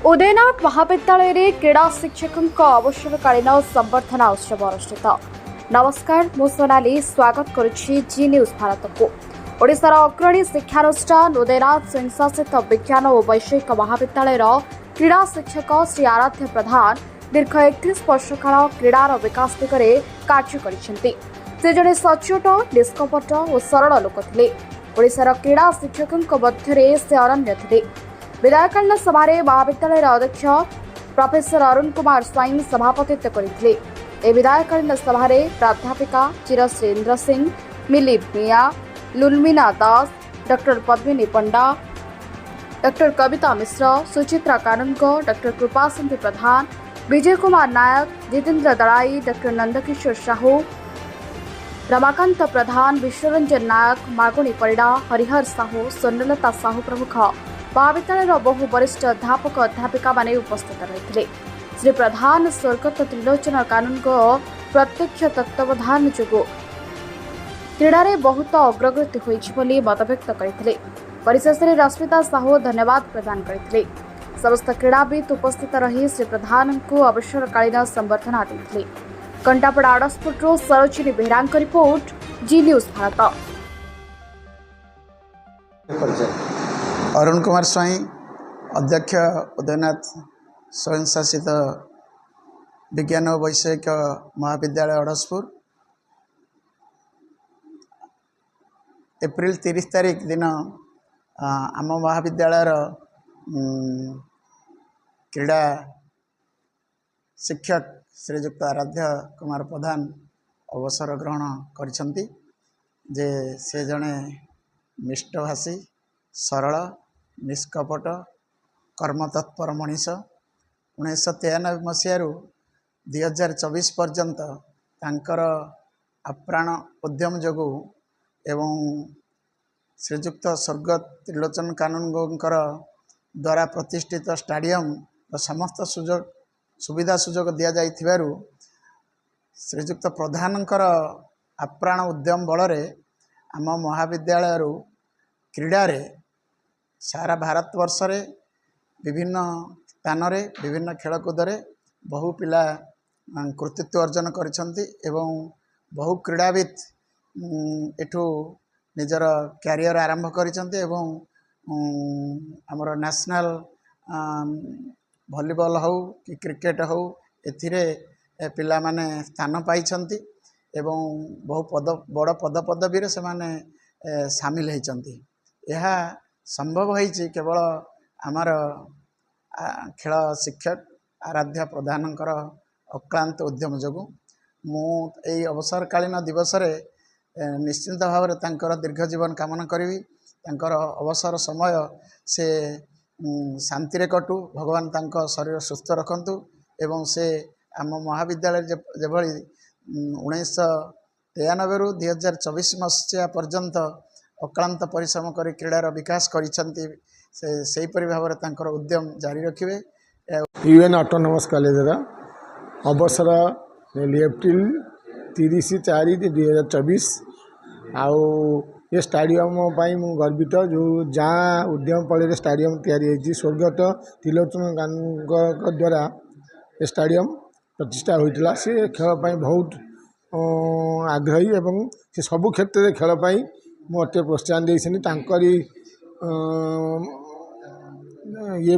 उदयनाथ महाविद्यालय रे क्रीड़ा शिक्षक अवसरकालीन संबर्धना उत्सव अनुष्ठित। नमस्कार, मु सोनाली स्वागत करुछि जी न्यूज भारत को। ओडिशार अग्रणी शिक्षानुष्ठान उदयनाथ स्वयंशासित विज्ञान और वैषयिक महाविद्यालय क्रीड़ा शिक्षक श्री आराध्य प्रधान दीर्घ 31 वर्ष काल क्रीडार विकास दिगरे कार्य करिसेंति। से जड़े सचोट, निष्कपट और सरल लोक थिले। ओडिशार क्रीड़ा शिक्षकों मध्य से अनन्य थिले। विधायकालीन सभारे महाविद्यालय अध्यक्ष प्रोफेसर अरुण कुमार स्वाई सभापतित्व करथिले। ए विधायकालीन सभारे प्राध्यापिका चिरश्री इंद्र सिंह, मिली मिया, लुलमीना दास, डॉक्टर पद्मिनी पंडा, डॉक्टर कविता मिश्र, सुचित्रा कानूनग, डॉक्टर कृपासिंधु प्रधान, विजय कुमार नायक, जितेंद्र दड़ाई, डॉक्टर नंदकिशोर साहू, रमाकांत प्रधान, विश्वरंजन नायक, मागुणी परिडा, हरिहर साहू, स्वर्णलता साहू प्रमुख महाविद्यालय बहु वरिष्ठ अध्यापक अध्यापिका माने उपस्थित रही। श्री प्रधान स्वर्गत त्रिलोचन कानून प्रत्यक्ष तत्वावधान जो क्रीडारे बहुत अग्रगति होती मतव्यक्त करते। परिशेष में रश्मिता साहू धन्यवाद प्रदान करते। समस्त क्रीड़ाविद उपस्थित रही श्री प्रधान को अवसरकालीन संबर्धना देते। कंटापड़ा आड़सपुर सरोजिनी बेहरा रिपोर्ट, जी न्यूज भारत। अरुण कुमार स्वाई, अध्यक्ष उदयनाथ स्वयंशासित विज्ञान और वैषयिक महाविद्यालय अड़सपुर। एप्रिल 30 तारीख दिन आम महाविद्यालय क्रीड़ा शिक्षक श्रीजुक्त आराध्य कुमार प्रधान अवसर ग्रहण करिसेंति। जे से जने मिष्टभाषी, सरल, निष्कपट, कर्मतत्पर मनीष। 1993 मसीह 2024 पर्यंत तांकर आप्राण उद्यम जोगु एवं श्रीजुक्त स्वर्गत त्रिलोचन कानूनगोंकर द्वारा प्रतिष्ठित स्टाडियम समस्त सुविधा सुजोग दिया जाइथिबारु श्रीजुक्त प्रधानकर आप्राण उद्यम बलरे आम महाविद्यालय क्रीडारे सारा भारत वर्ष रे विभिन्न स्थान रे विभिन्न खेलकूद बहु पिला कृतित्व अर्जन करिसेंति एवं बहु क्रीड़ाविद एठू निजर कैरियर आरंभ करिसेंति एवं हमर नेशनल वॉलीबॉल हो कि क्रिकेट हो एथिरे पिला माने स्थान पाइछंति एवं बहु बड़ पदपदवी रे से माने शामिल होइछंति। यह संभव होइछि केवल आमर खेल शिक्षक आराध्य प्रधानकर अक्लांत उद्यम जोगु। मु एई अवसरकालीन दिवस रे निश्चिंत भाव में तांकर दीर्घ जीवन कामना करी। तांकर अवसर समय से शांति रे कटू, भगवान तांको शरीर सुस्थ रखंतु एवं से आम महाविद्यालय जेभली 1993 रु 2024 मसीहा पर्यंत अक्लांत परिश्रम कर क्रीडार विकास करिसेंति। से परि भाव में तांकर उद्यम जारी रखिबे। यूएन ऑटोनोमस कॉलेज अवसर एप्रिल 30/4/2024 आउ ये स्टाडियम मु गर्वित जो जहाँ उद्यम पड़े स्टाडियम तैयारी स्वर्गत त्रिलोचन कानूनगों द्वारा स्टाडियम प्रतिष्ठा होता। से खेल बहुत आग्रही एवं से सबु क्षेत्र में खेल मत प्रोत्साहन देरी ये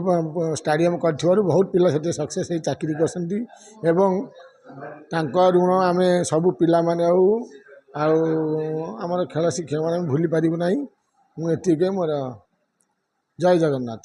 स्टाडियम कर बहुत पिला से सक्सेस हो चाकरी करसंती एवं तांका ऋण आम सबू पिला माने आमर खेल शिक्षक मैंने भूली पारू ना। मुझे मोर जय जगन्नाथ।